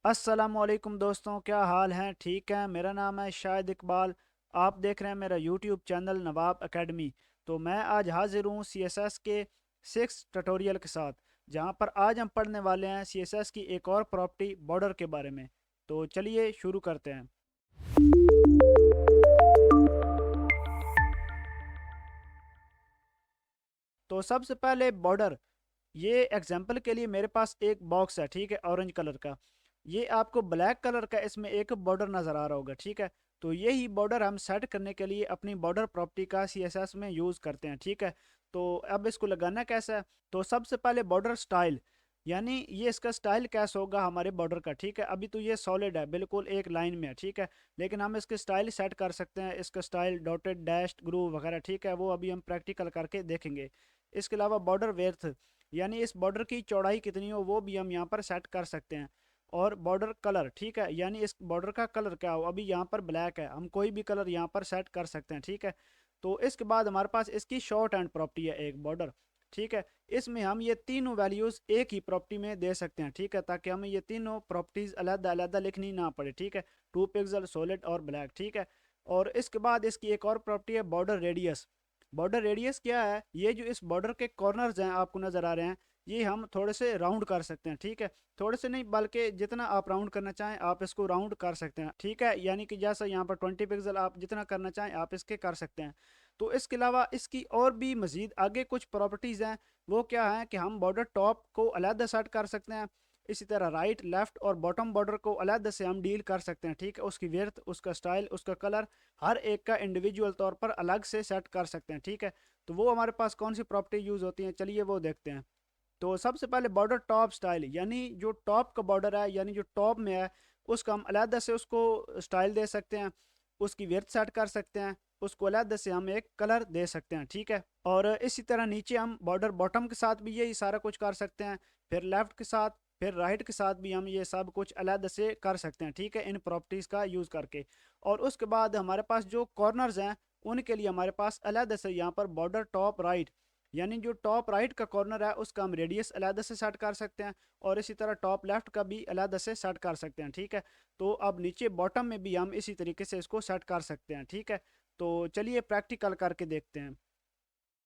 अस्सलामुअलैकुम दोस्तों, क्या हाल हैं? ठीक है, मेरा नाम है शाहिद इकबाल। आप देख रहे हैं मेरा यूट्यूब चैनल नवाब एकेडमी। तो मैं आज हाजिर हूँ सीएसएस के 6 ट्यूटोरियल के साथ, जहाँ पर आज हम पढ़ने वाले हैं सीएसएस की एक और प्रॉपर्टी बॉर्डर के बारे में। तो चलिए शुरू करते हैं। तो सबसे पहले बॉर्डर। ये एग्जांपल के लिए मेरे पास एक बॉक्स है, ठीक है, ऑरेंज कलर का। ये आपको ब्लैक कलर का इसमें एक बॉर्डर नज़र आ रहा होगा, ठीक है। तो यही बॉर्डर हम सेट करने के लिए अपनी बॉर्डर प्रॉपर्टी का सीएसएस में यूज़ करते हैं, ठीक है। तो अब इसको लगाना कैसा है? तो सबसे पहले बॉर्डर स्टाइल, यानी ये इसका स्टाइल कैसा होगा हमारे बॉर्डर का, ठीक है। अभी तो ये सॉलिड है, बिल्कुल एक लाइन में है, ठीक है। लेकिन हम इसके स्टाइल सेट कर सकते हैं, इसका स्टाइल डॉटेड डैश्ड ग्रूव वगैरह, ठीक है। वो अभी हम प्रैक्टिकल करके देखेंगे। इसके अलावा बॉर्डर वेड्थ, यानी इस बॉर्डर की चौड़ाई कितनी हो वो भी हम यहाँ पर सेट कर सकते हैं। और बॉर्डर कलर, ठीक है, यानी इस बॉर्डर का कलर क्या हो। अभी यहाँ पर ब्लैक है, हम कोई भी कलर यहाँ पर सेट कर सकते हैं, ठीक है। तो इसके बाद हमारे पास इसकी शॉर्ट एंड प्रॉपर्टी है एक बॉर्डर, ठीक है। इसमें हम ये तीनों वैल्यूज एक ही प्रॉपर्टी में दे सकते हैं, ठीक है, ताकि हमें ये तीनों प्रॉपर्टीज अलग अलग लिखनी ना पड़े, ठीक है। 2 पिक्सल, सॉलिड और ब्लैक, ठीक है। और इसके बाद इसकी एक और प्रॉपर्टी है बॉर्डर रेडियस। बॉर्डर रेडियस क्या है? ये जो इस बॉर्डर के कॉर्नर्स हैं आपको नजर आ रहे हैं, ये हम थोड़े से राउंड कर सकते हैं, ठीक है। थोड़े से नहीं, बल्कि जितना आप राउंड करना चाहें आप इसको राउंड कर सकते हैं, ठीक है। यानी कि जैसा यहाँ पर 20 पिक्सल, आप जितना करना चाहें आप इसके कर सकते हैं। तो इसके अलावा इसकी और भी मजीद आगे कुछ प्रॉपर्टीज़ हैं। वो क्या है कि हम बॉर्डर टॉप को अलग सेट कर सकते हैं। इसी तरह राइट, लेफ्ट और बॉटम बॉर्डर को अलग से हम डील कर सकते हैं, ठीक है। उसकी विड्थ, उसका स्टाइल, उसका कलर, हर एक का इंडिविजुअल तौर पर अलग से सेट कर सकते हैं, ठीक है। तो वो हमारे पास कौन सी प्रॉपर्टी यूज़ होती है, चलिए वो देखते हैं। तो सबसे पहले बॉर्डर टॉप स्टाइल, यानी जो टॉप का बॉर्डर है, यानी जो टॉप में है, उसका हम अलग से उसको स्टाइल दे सकते हैं। उसकी विड्थ सेट कर सकते हैं। उसको अलग से हम एक कलर दे सकते हैं, ठीक है। और इसी तरह नीचे हम बॉर्डर बॉटम के साथ भी यही सारा कुछ कर सकते हैं। फिर लेफ्ट के साथ, फिर राइट के साथ भी हम ये सब कुछ अलग से कर सकते हैं, ठीक है, इन प्रॉपर्टीज़ का यूज़ करके। और उसके बाद हमारे पास जो कॉर्नर्स हैं, उनके लिए हमारे पास अलग से यहाँ पर बॉर्डर टॉप राइट, यानी जो टॉप राइट का कॉर्नर है उसका हम रेडियस अलग से सेट कर सकते हैं। और इसी तरह टॉप लेफ्ट का भी अलग से सेट कर सकते हैं, ठीक है। तो अब नीचे बॉटम में भी हम इसी तरीके से इसको सेट कर सकते हैं, ठीक है। तो चलिए प्रैक्टिकल करके देखते हैं।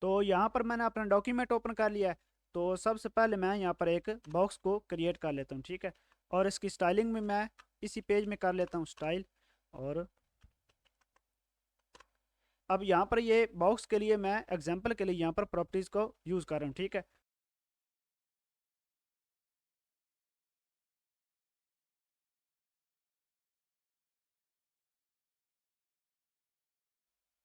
तो यहाँ पर मैंने अपना डॉक्यूमेंट ओपन कर लिया है। तो सबसे पहले मैं यहाँ पर एक बॉक्स को क्रिएट कर लेता हूँ, ठीक है। और इसकी स्टाइलिंग में मैं इसी पेज में कर लेता हूँ स्टाइल। और अब यहाँ पर ये बॉक्स के लिए मैं एग्जांपल के लिए यहाँ पर प्रॉपर्टीज़ को यूज़ कर रहा हूँ, ठीक है।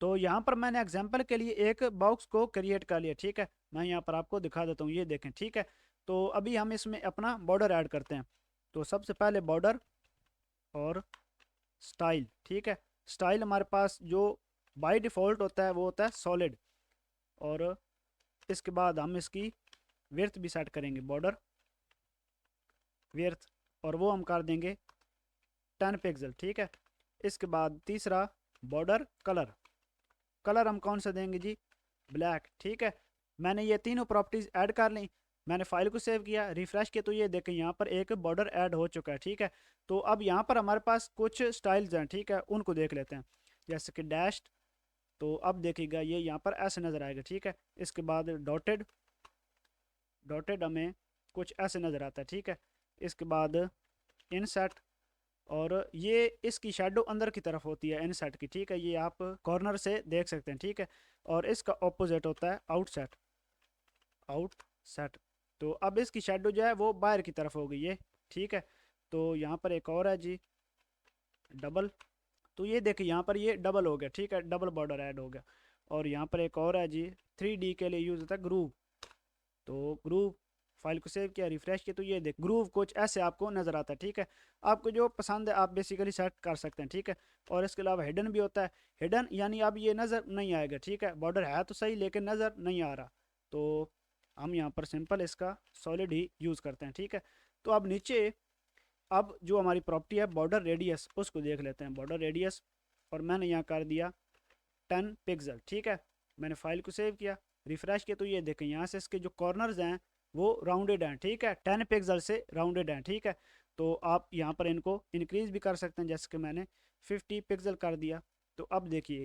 तो यहाँ पर मैंने एग्जांपल के लिए एक बॉक्स को क्रिएट कर लिया, ठीक है। मैं यहाँ पर आपको दिखा देता हूँ, ये देखें, ठीक है। तो अभी हम इसमें अपना बॉर्डर ऐड करते हैं। तो सबसे पहले बॉर्डर और स्टाइल, ठीक है। स्टाइल हमारे पास जो बाय डिफ़ॉल्ट होता है वो होता है सॉलिड। और इसके बाद हम इसकी विड्थ भी सेट करेंगे, बॉर्डर विड्थ, और वो हम कर देंगे 10 पिक्सल, ठीक है। इसके बाद तीसरा बॉर्डर कलर। कलर हम कौन सा देंगे जी? ब्लैक, ठीक है। मैंने ये तीनों प्रॉपर्टीज ऐड कर ली। मैंने फाइल को सेव किया, रिफ्रेश किया, तो ये देखें यहाँ पर एक बॉर्डर ऐड हो चुका है, ठीक है। तो अब यहाँ पर हमारे पास कुछ स्टाइल्स हैं, ठीक है, उनको देख लेते हैं। जैसे कि डैश्ड, तो अब देखिएगा ये यहाँ पर ऐसे नज़र आएगा, ठीक है। इसके बाद डॉटेड, डॉटेड हमें कुछ ऐसे नज़र आता है, ठीक है। इसके बाद इनसेट, और ये इसकी शेडो अंदर की तरफ होती है इनसेट की, ठीक है। ये आप कॉर्नर से देख सकते हैं, ठीक है। और इसका ऑपोजिट होता है आउटसेट, आउटसेट। तो अब इसकी शेडो जो है वो बाहर की तरफ हो गई है, ठीक है। तो यहाँ पर एक और है जी, डबल। तो ये देखिए यहाँ पर ये डबल हो गया, ठीक है, डबल बॉर्डर ऐड हो गया। और यहाँ पर एक और है जी, 3D के लिए यूज़ होता है ग्रूव। तो ग्रूव, फाइल को सेव किया, रिफ्रेश किया, तो ये देख ग्रूव कुछ ऐसे आपको नज़र आता है, ठीक है। आपको जो पसंद है आप बेसिकली सेट कर सकते हैं, ठीक है। और इसके अलावा हिडन भी होता है। हिडन यानी अब ये नज़र नहीं आएगा, ठीक है, बॉर्डर है तो सही लेकिन नज़र नहीं आ रहा। तो हम यहाँ पर सिंपल इसका सॉलिड ही यूज़ करते हैं, ठीक है। तो अब नीचे, अब जो हमारी प्रॉपर्टी है बॉर्डर रेडियस, उसको देख लेते हैं, बॉर्डर रेडियस। और मैंने यहाँ कर दिया 10 पिक्सल, ठीक है। मैंने फाइल को सेव किया, रिफ्रेश किया, तो ये देखें यहाँ से इसके जो कॉर्नर्स हैं वो राउंडेड हैं, ठीक है, 10 पिक्सल से राउंडेड हैं, ठीक है। तो आप यहाँ पर इनको इंक्रीज़ भी कर सकते हैं, जैसे कि मैंने 50 पिक्सल कर दिया। तो अब देखिए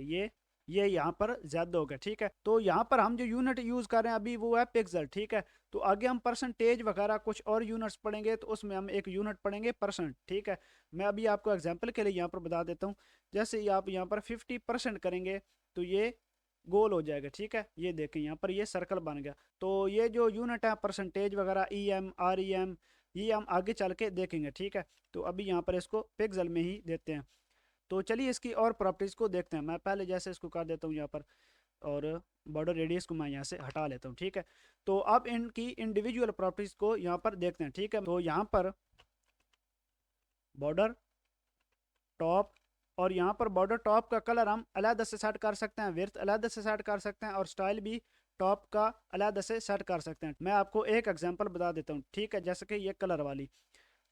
ये यहाँ पर ज़्यादा हो गया, ठीक है। तो यहाँ पर हम जो यूनिट यूज़ कर रहे हैं अभी वो है पिक्सल, ठीक है। तो आगे हम परसेंटेज वगैरह कुछ और यूनिट्स पढ़ेंगे, तो उसमें हम एक यूनिट पढ़ेंगे परसेंट, ठीक है। मैं अभी आपको एग्जांपल के लिए यहाँ पर बता देता हूँ। जैसे ही आप यहाँ पर 50% करेंगे तो ये गोल हो जाएगा, ठीक है। ये देखें यहाँ पर ये सर्कल बन गया। तो ये जो यूनिट है परसेंटेज वगैरह EM REM ये हम आगे चल के देखेंगे, ठीक है। तो अभी यहाँ पर इसको पिक्सल में ही देते हैं। तो चलिए इसकी और प्रॉपर्टीज़ को देखते हैं। मैं पहले जैसे इसको कर देता हूँ यहाँ पर, और बॉर्डर रेडियस को मैं यहाँ से हटा लेता हूँ, ठीक है। तो अब इनकी इंडिविजुअल प्रॉपर्टीज़ को यहाँ पर देखते हैं, ठीक है। तो यहाँ पर बॉर्डर टॉप, और यहाँ पर बॉर्डर टॉप का कलर हम अलग से सेट कर सकते हैं, विड्थ अलग से सेट कर सकते हैं, और स्टाइल भी टॉप का अलग से सेट कर सकते हैं। मैं आपको एक एग्जांपल बता देता हूँ, ठीक है। जैसे कि ये कलर वाली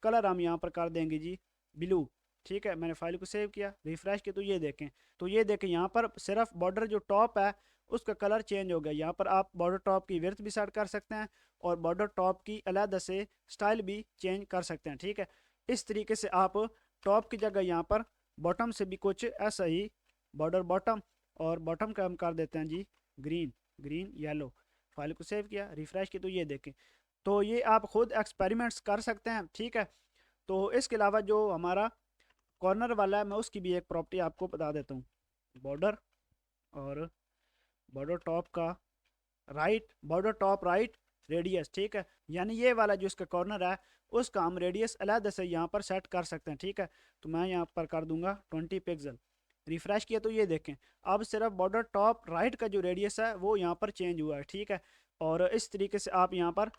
कलर हम यहाँ पर कर देंगे जी ब्लू, ठीक है। मैंने फाइल को सेव किया, रिफ्रेश किया, तो ये देखें यहाँ पर सिर्फ बॉर्डर जो टॉप है उसका कलर चेंज हो गया। यहाँ पर आप बॉर्डर टॉप की विड्थ भी सेट कर सकते हैं और बॉर्डर टॉप की अलग से स्टाइल भी चेंज कर सकते हैं, ठीक है। इस तरीके से आप टॉप की जगह यहाँ पर बॉटम से भी कुछ ऐसा ही बॉर्डर बॉटम, और बॉटम का हम कर देते हैं जी ग्रीन, ग्रीन येलो। फाइल को सेव किया, रिफ्रेश किया, तो ये देखें। तो ये आप खुद एक्सपेरिमेंट्स कर सकते हैं, ठीक है। तो इसके अलावा जो हमारा कॉर्नर वाला है मैं उसकी भी एक प्रॉपर्टी आपको बता देता हूँ। बॉर्डर और बॉर्डर टॉप का right, border top right radius, ठीक है। यानी ये वाला जो इसका कॉर्नर है उसका हम रेडियस अलग से यहाँ पर सेट कर सकते हैं, ठीक है। तो मैं यहाँ पर कर दूंगा 20 पिक्सल, रिफ्रेश किया, तो ये देखें अब सिर्फ बॉर्डर टॉप राइट का जो रेडियस है वो यहाँ पर चेंज हुआ है, ठीक है। और इस तरीके से आप यहाँ पर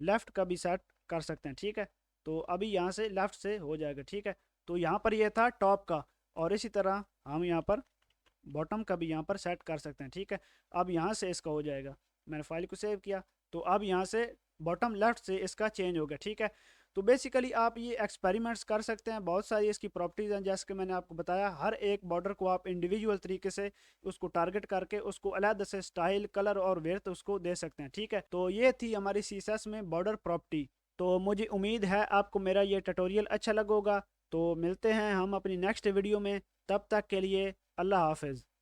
लेफ़्ट का भी सेट कर सकते हैं, ठीक है। तो अभी यहाँ से लेफ़्ट से हो जाएगा, ठीक है। तो यहाँ पर ये था टॉप का, और इसी तरह हम यहाँ पर बॉटम का भी यहाँ पर सेट कर सकते हैं, ठीक है। अब यहाँ से इसका हो जाएगा, मैंने फाइल को सेव किया, तो अब यहाँ से बॉटम लेफ्ट से इसका चेंज हो गया, ठीक है। तो बेसिकली आप ये एक्सपेरिमेंट्स कर सकते हैं। बहुत सारी इसकी प्रॉपर्टीज़ हैं, जैसे कि मैंने आपको बताया हर एक बॉर्डर को आप इंडिविजुअल तरीके से उसको टारगेट करके उसको अलग से स्टाइल कलर और विड्थ उसको दे सकते हैं, ठीक है। तो ये थी हमारी CSS में बॉर्डर प्रॉपर्टी। तो मुझे उम्मीद है आपको मेरा ये ट्यूटोरियल अच्छा लगा होगा। तो मिलते हैं हम अपनी नेक्स्ट वीडियो में, तब तक के लिए अल्लाह हाफिज़।